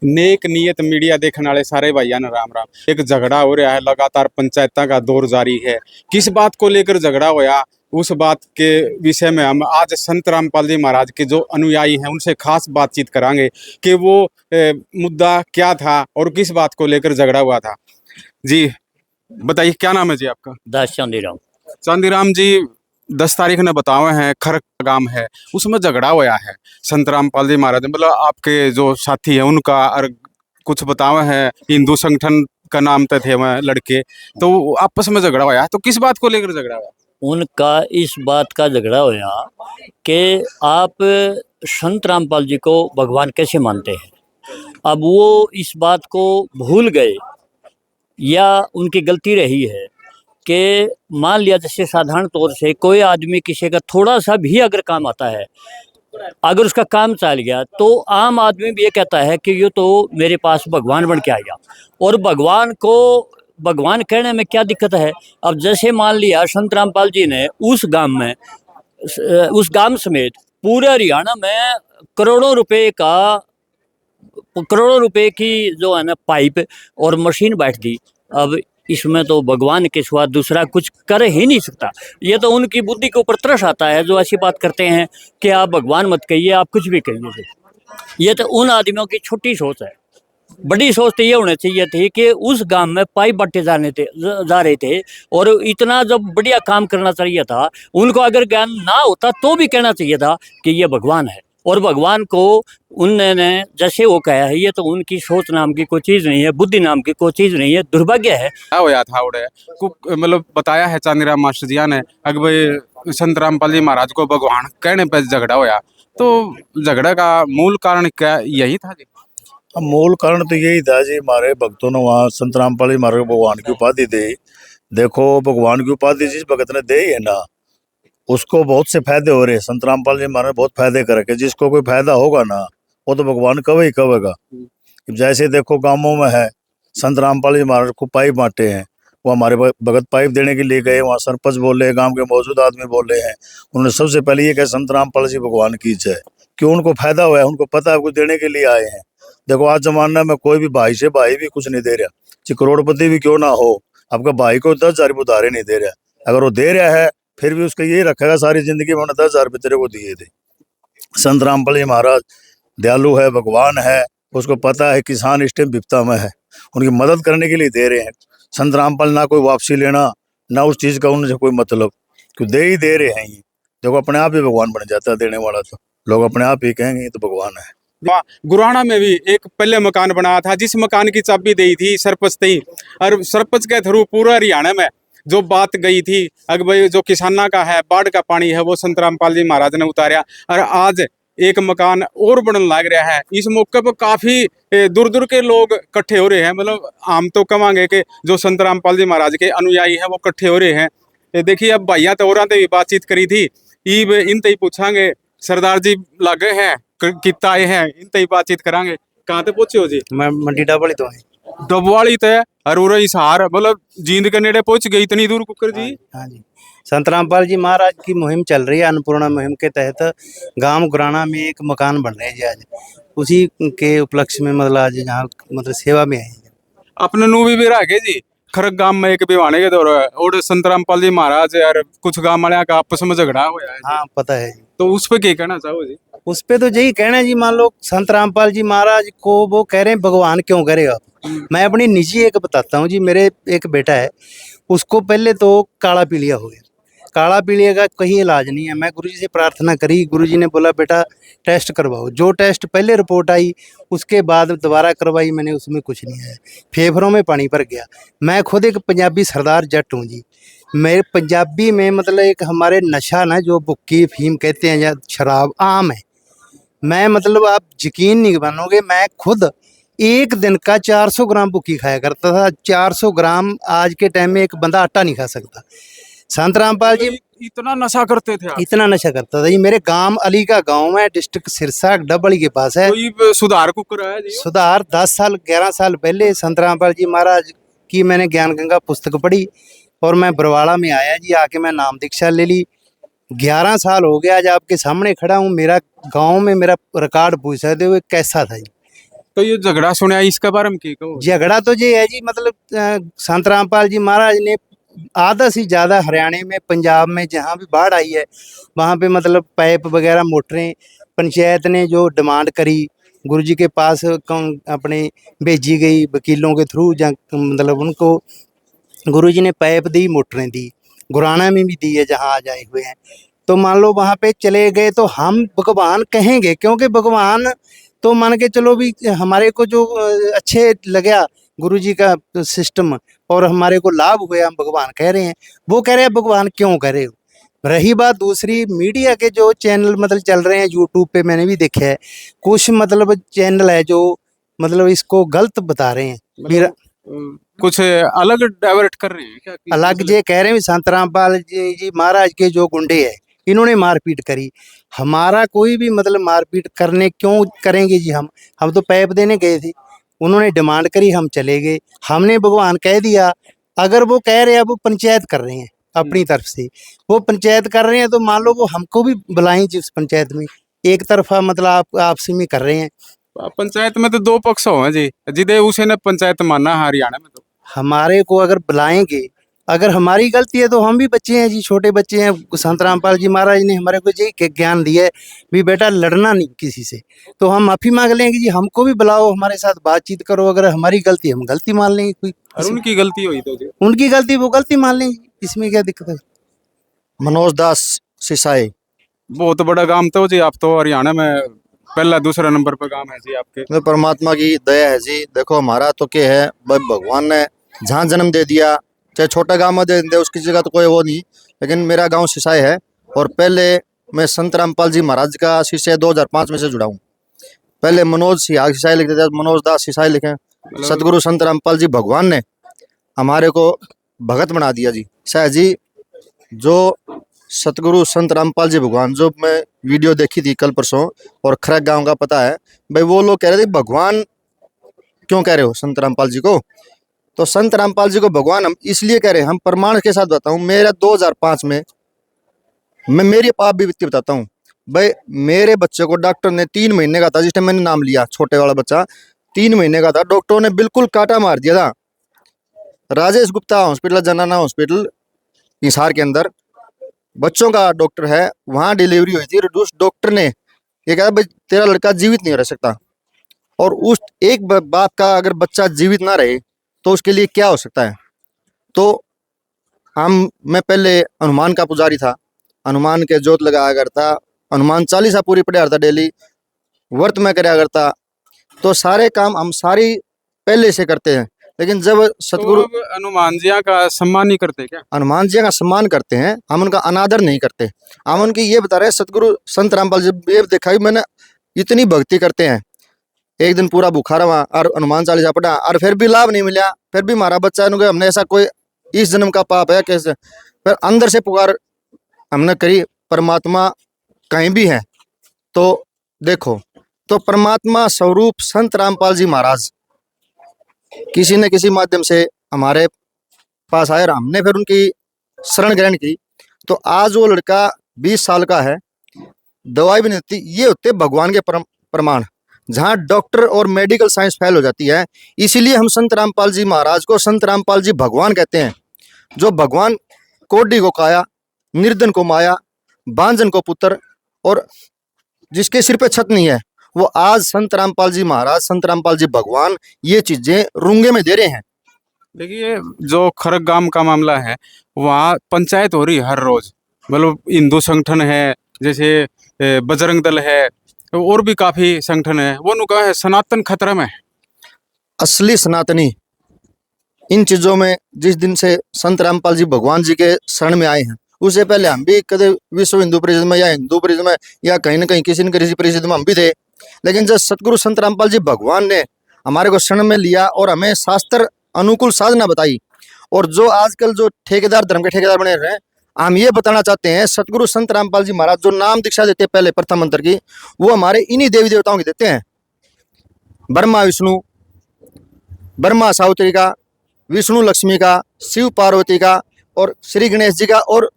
नेक नीयत मीडिया देखने वाले सारे भाइयों ने राम राम। एक झगड़ा हो रहा है, लगातार पंचायतों का दौर जारी है। किस बात को लेकर झगड़ा होया, उस बात के विषय में हम आज संत रामपाल जी महाराज के जो अनुयायी हैं उनसे खास बातचीत करांगे कि वो मुद्दा क्या था और किस बात को लेकर झगड़ा हुआ था। जी बताइए, क्या नाम है जी आपका? दास चांदीराम। चांदीराम जी, 10 तारीख ने बतावे हैं खरक गांव है, उसमें झगड़ा होया है संत रामपाल जी महाराज, मतलब आपके जो साथी है उनका, और कुछ बतावे हैं हिंदू संगठन का नाम तो थे वह लड़के, तो आपस में झगड़ा होया, तो किस बात को लेकर झगड़ा हुआ? उनका इस बात का झगड़ा होया कि आप संत रामपाल जी को भगवान कैसे मानते हैं। अब वो इस बात को भूल गए या उनकी गलती रही है कि मान लिया जैसे साधारण तौर से कोई आदमी किसी का थोड़ा सा भी अगर काम आता है, अगर उसका काम चल गया तो आम आदमी भी ये कहता है कि ये तो मेरे पास भगवान बन के आएगा। और भगवान को भगवान कहने में क्या दिक्कत है। अब जैसे मान लिया संत रामपाल जी ने उस गांव में, उस गांव समेत पूरे हरियाणा में करोड़ों रुपए की जो है ना पाइप और मशीन बैठ दी। अब इसमें तो भगवान के सिवा दूसरा कुछ कर ही नहीं सकता। ये तो उनकी बुद्धि के ऊपर तरस आता है जो ऐसी बात करते हैं कि आप भगवान मत कहिए, आप कुछ भी कहिए। ये तो उन आदमियों की छोटी सोच है। बड़ी सोच तो ये होनी चाहिए थी कि उस गांव में पाइप बांटे जा रहे थे और इतना जब बढ़िया काम करना चाहिए था, उनको अगर ज्ञान ना होता तो भी कहना चाहिए था कि ये भगवान है। और भगवान को उन्होंने जैसे वो कहा है, ये तो उनकी सोच नाम की कोई चीज़ नहीं है, बुद्धि नाम की कोई चीज़ नहीं है, दुर्भाग्य है। क्या होया था उड़े मतलब बताया है चांदीराम मास्टर जी ने, अगर भाई संत रामपाल जी महाराज को भगवान कहने पर झगड़ा होया, तो झगड़ा का मूल कारण क्या यही था जी? अब मूल कारण तो यही था जी, हमारे भक्तों ने वहाँ संत रामपाल जी महाराज को भगवान की उपाधि दी। देखो, भगवान की उपाधि जिस भगत ने दे है ना, उसको बहुत से फायदे हो रहे हैं। संत रामपाल जी महाराज बहुत फायदे कर रखे। जिसको कोई फायदा होगा ना, वो तो भगवान कवे ही कवेगा। जैसे देखो गांवों में है, संत रामपाल जी महाराज को पाइप बांटे हैं, वो हमारे भगत पाइप देने के लिए गए, वहाँ सरपंच बोले, गांव के मौजूद आदमी बोले हैं। उन्होंने सबसे पहले ये कहा संत रामपाल जी भगवान की जय। क्यों? उनको फायदा हुआ है, उनको पता है कुछ देने के लिए आए हैं। देखो आज जमाना में कोई भी भाई से भाई भी कुछ नहीं दे रहा, चाहे करोड़पति भी क्यों ना हो, आपका भाई को 10,000 उधारे नहीं दे रहा। अगर वो दे रहा है फिर भी उसका यही रखेगा सारी जिंदगी में, 10,000 रुपये तेरे को दिए थे। संत रामपाल जी महाराज दयालु है, भगवान है, उसको पता है किसान इस टाइम विपदा में है, उनकी मदद करने के लिए दे रहे हैं। संत रामपाल ना कोई वापसी लेना, ना उस चीज का उनसे कोई मतलब, क्यों दे ही दे रहे हैं। ये देखो अपने आप ही भगवान बन जाता है देने वाला, तो लोग अपने आप ही कहेंगे ये तो भगवान है। गुराना में भी एक पहले मकान बनाया था, जिस मकान की चाबी दी थी सरपंच थी, और सरपंच के थ्रू पूरा हरियाणा में जो बात गई थी, अगर भाई जो किसाना का है, बाढ़ का पानी है, वो संत रामपाल जी महाराज ने उतारा। और आज एक मकान और बनने लग रहा है। इस मौके पर काफी दूर दूर के लोग इकट्ठे हो रहे हैं। मतलब हम तो कहेंगे कि जो संत रामपाल जी महाराज के अनुयायी हैं वो इकट्ठे हो रहे हैं। देखिए, अब भाइया तो और भी बातचीत करी थी, ईब इन ही पूछांगे। सरदार जी लागे हैं, कितना आए हैं, इन ही बातचीत करांगे। कहाँ तक पहुंचे हो जी? मैं मंडी डबवाली तो है। डबवाली तय अरोरा हिसार, मतलब जींद के नेड़े पहुंच गई इतनी दूर कुकर जी? हाँ जी, संत रामपाल जी महाराज की मुहिम चल रही है। अन्नपूर्णा मुहिम के तहत गांव गुराना में एक मकान बन रहे हैं जी आज, उसी के उपलक्ष्य में मतलब आज यहाँ मतलब सेवा में आए हैं। अपने नू भी रह गए जी। खरक गांव में एक बिवाने के दौर है और संत रामपाल जी महाराज यार कुछ गांव वाले का आपस में झगड़ा हुआ है। हाँ पता है जी। तो उस पे क्या कहना चाहो जी? उस पे तो यही कहना है जी, मान लो संत रामपाल जी महाराज को वो कह रहे हैं भगवान क्यों करेगा। मैं अपनी निजी एक बताता हूँ जी। मेरे एक बेटा है, उसको पहले तो काला पीलिया हो गया। काला पीलिया का कहीं इलाज नहीं है। मैं गुरुजी से प्रार्थना करी, गुरुजी ने बोला बेटा टेस्ट करवाओ। जो टेस्ट पहले रिपोर्ट आई उसके बाद दोबारा करवाई मैंने, उसमें कुछ नहीं आया, फेफड़ों में पानी भर गया। मैं खुद एक पंजाबी सरदार जट हूँ जी। मेरे पंजाबी में मतलब एक हमारे नशा ना, जो बुक्की फीम कहते हैं या शराब आम है। मैं मतलब आप यकीन नहीं मानोगे, मैं खुद एक दिन का 400 ग्राम बुक्की खाया करता था। 400 ग्राम आज के टाइम में एक बंदा आटा नहीं खा सकता। संत रामपाल जी इतना नशा करते थे आप? इतना नशा करता था जी। मेरे गांव अली का गांव है, डिस्ट्रिक्ट सिरसा डबली के पास है। कोई सुधार को कराया जी? सुधार 10 साल 11 साल पहले संत रामपाल जी महाराज की मैंने ज्ञान गंगा पुस्तक पढ़ी और मैं बरवाड़ा में आया जी। आके मैं नाम दीक्षा ले ली। 11 साल हो गया आज आपके सामने खड़ा हूँ। मेरा गांव में मेरा रिकॉर्ड पूछ सकते हुए कैसा था जी। तो ये झगड़ा सुना इसके बारे में की कहो? झगड़ा तो ये है जी, मतलब संत रामपाल जी महाराज ने आधा से ज़्यादा हरियाणा में, पंजाब में जहाँ भी बाढ़ आई है वहाँ पे मतलब पाइप वगैरह, मोटरें पंचायत ने जो डिमांड करी गुरु जी के पास अपने भेजी गई वकीलों के थ्रू, मतलब उनको गुरु जी ने पाइप दी, मोटरें दी, गुराना में भी दी है जहाँ आज आए हुए हैं। तो मान लो वहाँ पे चले गए तो हम भगवान कहेंगे, क्योंकि भगवान तो मान के चलो भी हमारे को जो अच्छे लगा गुरु जी का सिस्टम और हमारे को लाभ हुए, हम भगवान कह रहे हैं। वो कह रहे हैं भगवान क्यों कह रहे हो। रही बात दूसरी, मीडिया के जो चैनल मतलब चल रहे हैं यूट्यूब पे, मैंने भी देखा है कुछ मतलब चैनल है जो मतलब इसको गलत बता रहे हैं, मतलब, कुछ अलग डाइवर्ट कर रहे हैं क्या? अलग ये कह रहे हैं संत रामपाल जी महाराज के जो गुंडे हैं इन्होंने मारपीट करी। हमारा कोई भी मतलब मारपीट करने क्यों करेंगे जी। हम तो पैप देने गए थे, उन्होंने डिमांड करी, हम चले गए, हमने भगवान कह दिया। अगर वो कह रहे हैं वो पंचायत कर रहे हैं अपनी तरफ से, वो पंचायत कर रहे हैं तो मान लो वो हमको भी बुलाएं जिस पंचायत में, एक तरफा मतलब आप आपसी में कर रहे हैं। पंचायत में तो दो पक्ष हो हैं जी, जिदे उसे ने पंचायत माना है हरियाणा में। तो हमारे को अगर बुलाएंगे, अगर हमारी गलती है तो हम भी बच्चे हैं जी, छोटे बच्चे हैं। संत रामपाल जी महाराज ने हमारे को यही ज्ञान दिया है भी बेटा लड़ना नहीं किसी से, तो हम माफी मांग लेंगे जी, हमको भी बुलाओ, हमारे साथ बातचीत करो। अगर हमारी गलती है हम गलती मान लेंगे, कोई और उनकी गलती हुई तो जी, उनकी गलती वो गलती मान लेंगे, इसमें क्या दिक्कत है। मनोज दास सिसाई। बहुत बड़ा काम तो जी, आप तो हरियाणा में पहला दूसरा नंबर पर काम है जी आपके। तो परमात्मा की दया है जी। देखो हमारा तो क्या है, भगवान ने जहाँ जन्म दे दिया, चाहे छोटा गांव में दे दे, उसकी जगह तो कोई वो नहीं। लेकिन मेरा गांव सिसाई है और पहले मैं संत रामपाल जी महाराज का शिष्य 2005 में से जुड़ा हूँ। पहले मनोज सिसाई लिखते थे, मनोज दास सिसाई लिखे। सतगुरु संत रामपाल जी भगवान ने हमारे को भगत बना दिया जी। शायद जी जो सतगुरु संत रामपाल जी भगवान, जो मैं वीडियो देखी थी कल परसों, और खरक गांव का पता है भाई, वो लोग कह रहे थे भगवान क्यों कह रहे हो संत रामपाल जी को। तो संत रामपाल जी को भगवान हम इसलिए कह रहे हैं, हम प्रमाण के साथ बताऊं। मेरा 2005 में मैं मेरी पाप भी वित्ती बताता हूँ भाई। मेरे बच्चे को डॉक्टर ने 3 महीने का था, जिस टाइम मैंने नाम लिया, छोटे वाला बच्चा 3 महीने का था, डॉक्टरों ने बिल्कुल काटा मार दिया था। राजेश गुप्ता हॉस्पिटल, जनाना हॉस्पिटल हिसार के अंदर बच्चों का डॉक्टर है, वहाँ डिलीवरी हुई थी। उस डॉक्टर ने ये कहा भाई तेरा लड़का जीवित नहीं रह सकता। और उस एक बाप का अगर बच्चा जीवित ना रहे तो उसके लिए क्या हो सकता है। तो मैं पहले हनुमान का पुजारी था, हनुमान के जोत लगाया करता, हनुमान चालीसा पूरी पढ़ा करता, डेली व्रत में कराया करता। तो सारे काम हम सारी पहले से करते हैं। लेकिन जब सतगुरु तो हनुमान जी का सम्मान नहीं करते क्या? हनुमान जी का सम्मान करते हैं, हम उनका अनादर नहीं करते। हम उनकी ये बता रहे हैं, सतगुरु संत रामपाल जी ये देखा मैंने इतनी भक्ति करते हैं। एक दिन पूरा भूखा रहा और हनुमान चालीसा पढ़ा और फिर भी लाभ नहीं मिला। फिर भी हमारा बच्चा हमने ऐसा कोई इस जन्म का पाप है कैसे, फिर अंदर से पुकार हमने करी, परमात्मा कहीं भी है तो देखो। तो परमात्मा स्वरूप संत रामपाल जी महाराज किसी न किसी माध्यम से हमारे पास आए और हमने फिर उनकी शरण ग्रहण की। तो आज वो लड़का 20 साल का है, दवाई भी नहीं देती। ये होते भगवान के प्रमाण, जहाँ डॉक्टर और मेडिकल साइंस फेल हो जाती है। इसीलिए हम संत रामपाल जी महाराज को संत रामपाल जी भगवान कहते हैं। जो भगवान कोडी को काया, निर्धन को माया, बांझन को पुत्र, और जिसके सिर पे छत नहीं है वो आज संत रामपाल जी महाराज, संत रामपाल जी भगवान ये चीजें रूंगे में दे रहे हैं। देखिए जो खरक गांव का मामला है, वहाँ पंचायत हो रही है हर रोज। मतलब हिंदू संगठन है, जैसे बजरंग दल है, और भी काफी संगठन है, वो नु कहा है सनातन खतरा में है। असली सनातनी इन चीजों में जिस दिन से संत रामपाल जी भगवान जी के शरण में आए हैं, उससे पहले हम भी कदे विश्व हिंदू परिषद में या हिंदू परिषद में या कहीं न कहीं किसी न किसी परिषद में हम भी थे। लेकिन जब सतगुरु संत रामपाल जी भगवान ने हमारे को शरण में लिया और हमें शास्त्र अनुकूल साधना बताई, और जो आजकल जो ठेकेदार धर्म के ठेकेदार बने रहे हैं, हम ये बताना चाहते हैं सतगुरु संत रामपाल जी महाराज जो नाम दीक्षा देते हैं पहले प्रथम मंत्र की, वो हमारे इन्हीं देवी देवताओं की देते हैं। ब्रह्मा विष्णु, ब्रह्मा सावित्री का, विष्णु लक्ष्मी का, शिव पार्वती का, और श्री गणेश जी का, और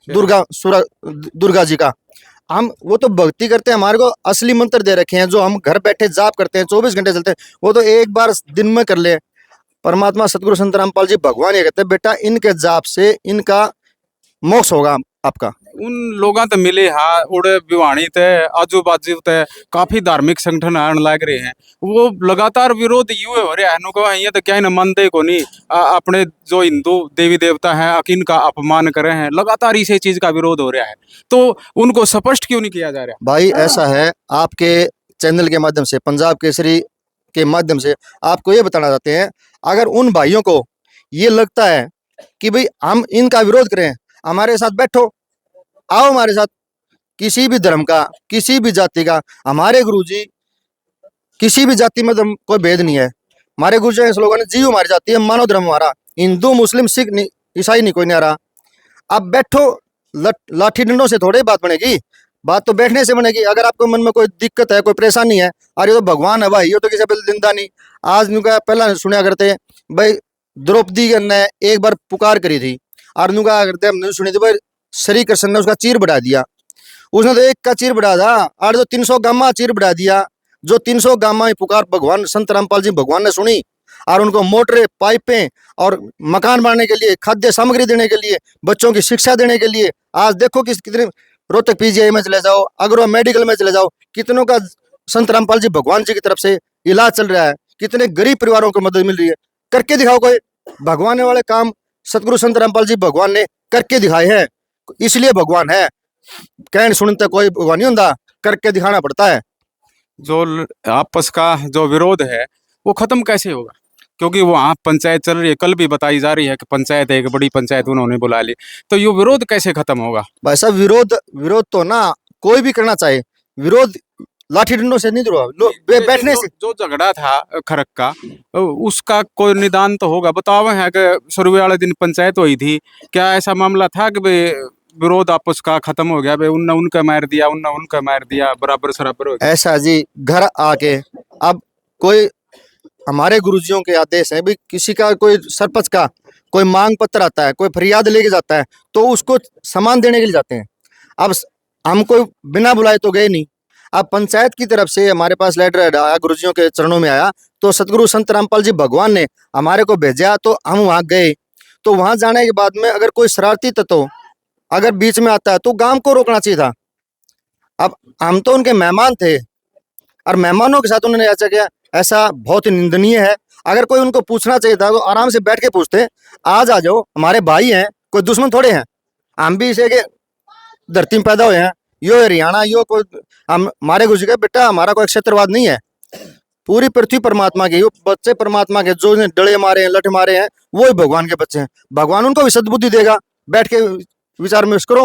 दुर्गा जी का। हम वो तो भक्ति करते हैं, हमारे को असली मंत्र दे रखे हैं जो हम घर बैठे जाप करते हैं 24 घंटे चलते हैं, वो तो एक बार दिन में कर ले। परमात्मा सतगुरु संत रामपाल जी भगवान ये कहते हैं बेटा इनके जाप से इनका मोक्ष होगा आपका। उन लोगों तो मिले हाँ उड़े विवाणी थे आजू बाजू थे काफी धार्मिक संगठन आने लग रहे हैं, वो लगातार विरोध युए हो रहा है नु को ये तो क्या न मानते को नहीं अपने जो हिंदू देवी देवता हैं अकिन का अपमान कर रहे हैं, लगातार इसी चीज का विरोध हो रहा है, तो उनको स्पष्ट क्यों नहीं किया जा रहा? भाई ऐसा है, आपके चैनल के माध्यम से पंजाब केसरी के माध्यम से आपको ये बताना चाहते हैं, अगर उन भाइयों को ये लगता है कि भाई हम इनका विरोध करें, हमारे साथ बैठो, आओ हमारे साथ, किसी भी धर्म का किसी भी जाति का, हमारे गुरुजी किसी भी जाति में कोई भेद नहीं है। हमारे गुरुजी के स्लोगन है जीव हमारी जाति है, मानव धर्म हमारा, हिंदू मुस्लिम सिख नहीं ईसाई नहीं कोई नहीं आ रहा। अब बैठो, लाठी डंडों से थोड़ी बात बनेगी, बात तो बैठने से बनेगी। अगर आपको मन में कोई दिक्कत है कोई परेशानी है, अरे ये तो भगवान है भाई, ये तो किसी पे निंदा नहीं। आज नुका पहला सुना करते भाई द्रौपदी ने एक बार पुकार करी थी और नुका करते हमने सुनी थी भाई श्री कृष्ण ने उसका चीर बढ़ा दिया, उसने तो एक का चीर बढ़ा था और जो 300 गामा चीर बढ़ा दिया। जो 300 गामा पुकार भगवान संत रामपाल जी भगवान ने सुनी और उनको मोटरें पाइपें और मकान बनाने के लिए, खाद्य सामग्री देने के लिए, बच्चों की शिक्षा देने के लिए, आज देखो कि कितने रोहतक पीजीआई में चले जाओ, अग्रो मेडिकल में चले जाओ, कितनों का संत रामपाल जी भगवान जी की तरफ से इलाज चल रहा है, कितने गरीब परिवारों को मदद मिल रही है। करके दिखाओ कोई भगवान वाले काम, सतगुरु संत रामपाल जी भगवान ने करके दिखाए हैं, इसलिए भगवान है। कहने सुनते कोई भगवान नहीं होता, करके दिखाना पड़ता है। जो आपस का जो विरोध है वो खत्म कैसे होगा? क्योंकि वहाँ पंचायत चल रही है, कल भी बताई जा रही है कि पंचायत एक बड़ी पंचायत उन्होंने बुला ली, तो ये विरोध कैसे खत्म होगा? भाई साहब विरोध तो ना कोई भी करना चाहिए, विरोध लाठी डंडों से नहीं दूर बैठने से। जो झगड़ा था खरक का उसका कोई निदान तो होगा, बताओ है कि शुरू वाले दिन पंचायत हुई थी, क्या ऐसा मामला था कि भाई विरोध आपस का खत्म हो गया, भाई उनने उनका मार दिया उनने उनका मार दिया, बराबर सराबर हो गया? ऐसा जी घर आके अब कोई हमारे गुरुजियों के आदेश है भी, किसी का कोई सरपंच का कोई मांग पत्र आता है, कोई फरियाद लेके जाता है तो उसको सामान देने के लिए जाते हैं। अब हम कोई बिना बुलाए तो गए नहीं, अब पंचायत की तरफ से हमारे पास लेटर आया, गुरुजियों के चरणों में आया, तो सतगुरु संत रामपाल जी भगवान ने हमारे को भेजा, तो हम वहाँ गए। तो वहाँ जाने के बाद में अगर कोई शरारती तत्व अगर बीच में आता है तो गांव को रोकना चाहिए था। अब हम तो उनके मेहमान थे और मेहमानों के साथ उन्होंने ऐसा किया, ऐसा बहुत ही निंदनीय है। अगर कोई उनको पूछना चाहिए था तो आराम से बैठ के पूछते, आज आ जाओ, हमारे भाई हैं, कोई दुश्मन थोड़े हैं, हम भी इसे के धरती में पैदा हुए हैं, यो हरियाणा यो कोई हम हमारे गुरु जी का बेटा, हमारा कोई क्षेत्रवाद नहीं है, पूरी पृथ्वी परमात्मा की, बच्चे परमात्मा के, जो डले मारे हैं लठ मारे हैं वो ही भगवान के बच्चे हैं। भगवान उनको भी सद्बुद्धि देगा, बैठ के विचार विमर्श करो।